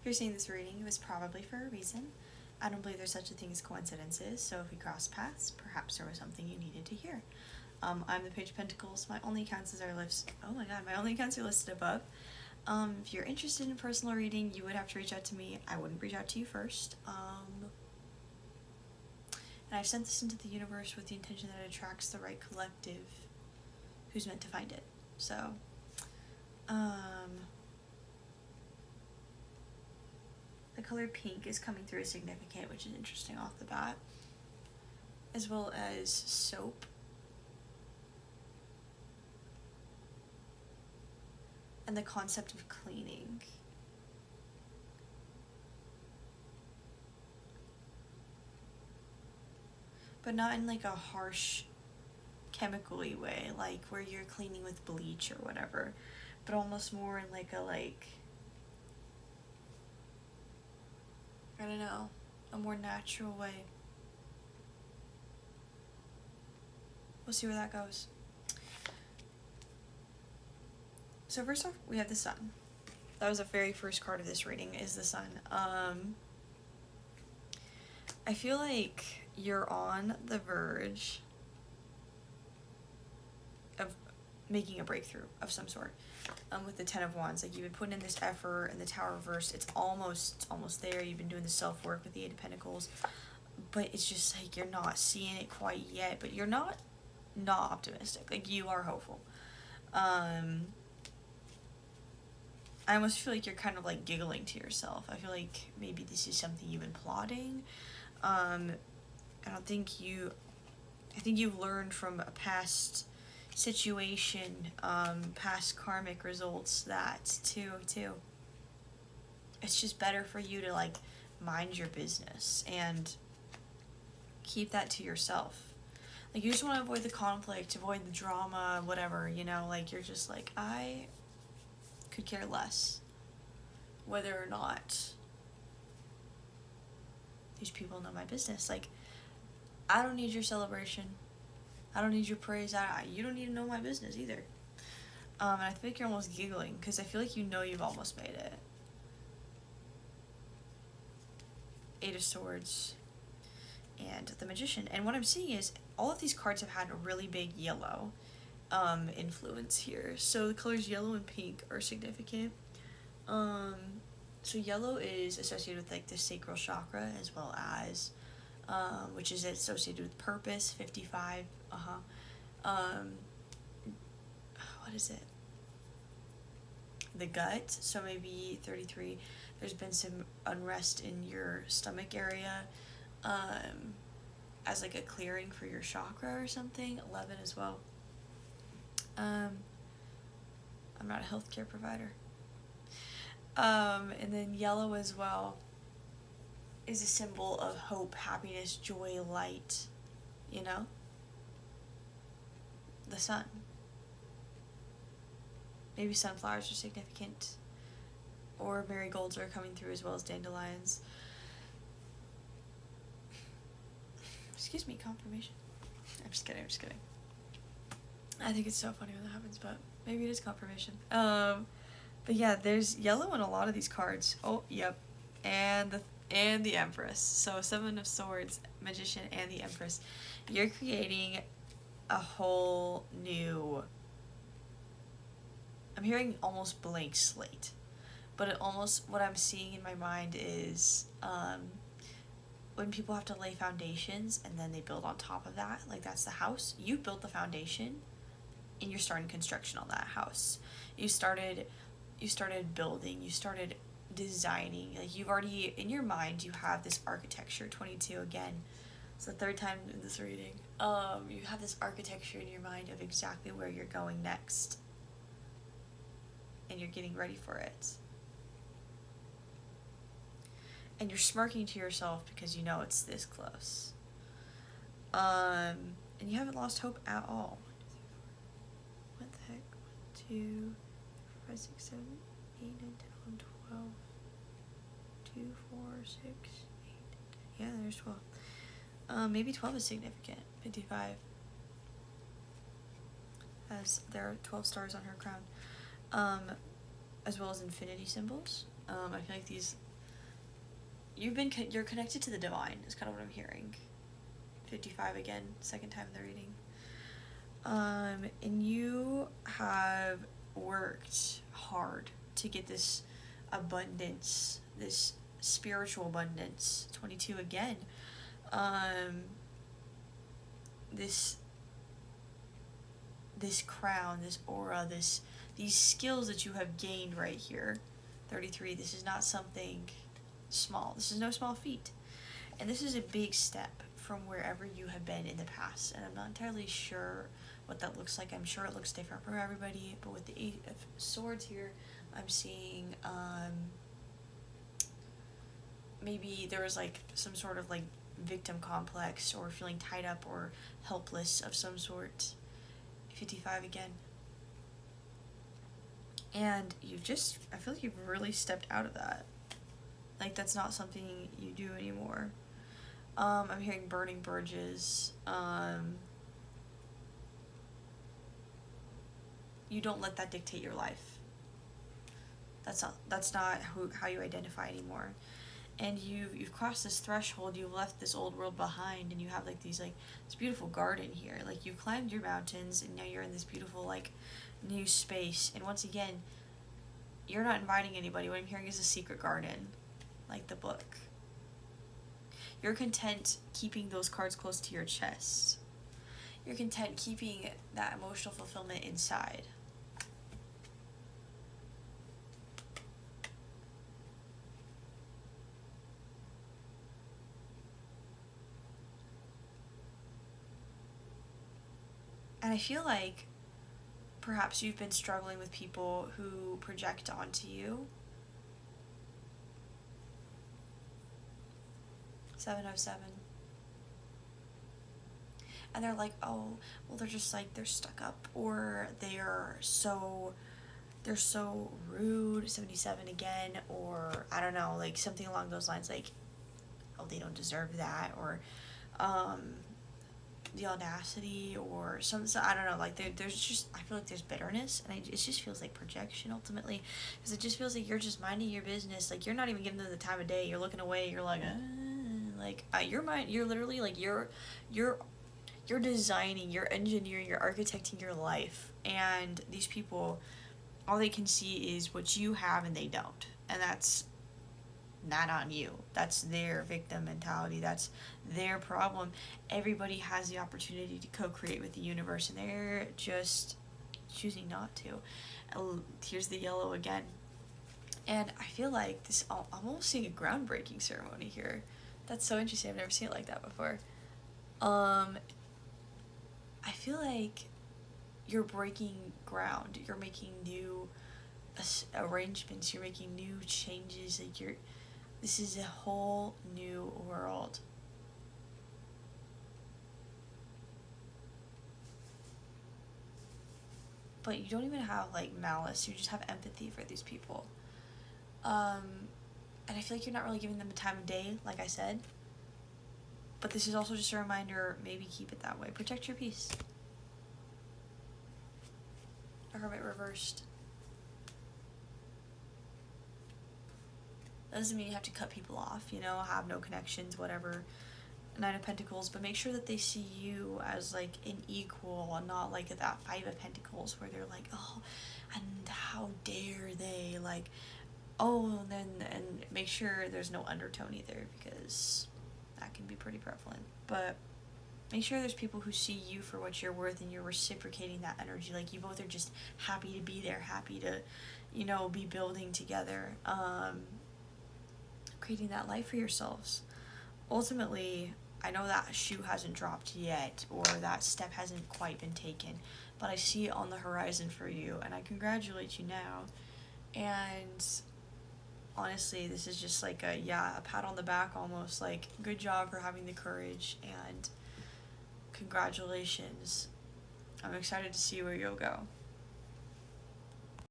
If you're seeing this reading, it was probably for a reason. I don't believe there's such a thing as coincidences, so if we cross paths, perhaps there was something you needed to hear. I'm the Page of Pentacles. My only accounts are listed above. If you're interested in personal reading, you would have to reach out to me. I wouldn't reach out to you first. And I've sent this into the universe with the intention that it attracts the right collective who's meant to find it. So, the color pink is coming through as significant, which is interesting off the bat, as well as soap. And the concept of cleaning. But not in like a harsh chemical-y way, like where you're cleaning with bleach or whatever, but almost more in like a I don't know, a more natural way. We'll see where that goes. So first off, we have the sun. That was the very first card of this reading, is the sun. I feel like you're on the verge of making a breakthrough of some sort. With the Ten of Wands, like you've been putting in this effort, and the Tower reversed, it's almost there. You've been doing the self-work with the Eight of Pentacles, but it's just like you're not seeing it quite yet, but you're not optimistic. Like, you are hopeful. I almost feel like you're kind of like giggling to yourself. I feel like maybe this is something you've been plotting. I think you've learned from a past situation, past karmic results, that too. It's just better for you to like mind your business and keep that to yourself. Like, you just want to avoid the conflict, avoid the drama, whatever, you know, like you're just like, I could care less whether or not these people know my business. Like, I don't need your celebration. I don't need your praise. You don't need to know my business either. And I feel like you're almost giggling because I feel like you know you've almost made it. Eight of Swords and the Magician. And what I'm seeing is all of these cards have had a really big yellow influence here. So the colors yellow and pink are significant. So yellow is associated with like the sacral chakra, as well as which is associated with purpose, 55. What is it? The gut. So maybe 33. There's been some unrest in your stomach area, as like a clearing for your chakra or something. 11 as well. I'm not a healthcare provider. And then yellow as well is a symbol of hope, happiness, joy, light, you know? The sun. Maybe sunflowers are significant, or marigolds are coming through, as well as dandelions. Excuse me, confirmation. I'm just kidding. I think it's so funny when that happens, but maybe it is confirmation. But yeah, there's yellow in a lot of these cards. Oh, yep. And the Empress. So 7 of Swords, Magician, and the Empress. You're creating a whole new, I'm hearing almost blank slate. But it almost, what I'm seeing in my mind is when people have to lay foundations and then they build on top of that. Like, that's the house. You built the foundation and you're starting construction on that house. You started building, you started designing. Like, you've already, in your mind, you have this architecture. 22 again. It's the third time in this reading. You have this architecture in your mind of exactly where you're going next. And you're getting ready for it. And you're smirking to yourself because you know it's this close. And you haven't lost hope at all. What the heck? 1, 2, 5, 6, 7, 8, 9, 10, 11, 12. 2, 4, 6, 8, 10. Yeah, there's 12. Maybe 12 is significant. 55. As there are 12 stars on her crown. As well as infinity symbols. I feel like these you're connected to the divine is kind of what I'm hearing. 55 again, second time in the reading. And you have worked hard to get this abundance, this spiritual abundance. 22 again. This crown, this aura, these skills that you have gained right here. 33, this is not something small. This is no small feat. And this is a big step from wherever you have been in the past. And I'm not entirely sure what that looks like. I'm sure it looks different for everybody. But with the 8 of Swords here, I'm seeing maybe there was like some sort of like victim complex or feeling tied up or helpless of some sort. 55 again. And I feel like you've really stepped out of that. Like, that's not something you do anymore. I'm hearing burning bridges. You don't let that dictate your life. That's not how you identify anymore. And you've crossed this threshold. You've left this old world behind, and you have like this beautiful garden here. Like, you climbed your mountains, and now you're in this beautiful like new space. And once again, you're not inviting anybody. What I'm hearing is a secret garden, like the book. You're content keeping those cards close to your chest. You're content keeping that emotional fulfillment inside. And I feel like perhaps you've been struggling with people who project onto you. 707. And they're like, oh, well, they're just like, they're stuck up, or they're so rude. 77 again, or I don't know, like something along those lines, like, oh, they don't deserve that, or the audacity, or so I don't know, like there's just, I feel like there's bitterness, and it just feels like projection ultimately, because it just feels like you're just minding your business, like you're not even giving them the time of day, you're looking away, you're like, you're literally like, you're designing, you're engineering, you're architecting your life, and these people, all they can see is what you have and they don't, and that's not on you. That's their victim mentality. That's their problem. Everybody has the opportunity to co-create with the universe, and they're just choosing not to. Here's the yellow again. And I feel like I'm almost seeing a groundbreaking ceremony here. That's so interesting. I've never seen it like that before. I feel like you're breaking ground. You're making new arrangements. You're making new changes. Like, this is a whole new world. But you don't even have like malice. You just have empathy for these people. And I feel like you're not really giving them the time of day, like I said. But this is also just a reminder, maybe keep it that way. Protect your peace. A Hermit reversed. That doesn't mean you have to cut people off, have no connections, whatever. 9 of Pentacles, but make sure that they see you as like an equal, and not like that 5 of Pentacles where they're like, oh, and how dare they, like, oh, and make sure there's no undertone either, because that can be pretty prevalent. But make sure there's people who see you for what you're worth, and you're reciprocating that energy. Like, you both are just happy to be there, happy to, be building together, creating that life for yourselves. Ultimately, I know that shoe hasn't dropped yet, or that step hasn't quite been taken, but I see it on the horizon for you, and I congratulate you now. And honestly, this is just like a pat on the back almost, like, good job for having the courage, and congratulations. I'm excited to see where you'll go.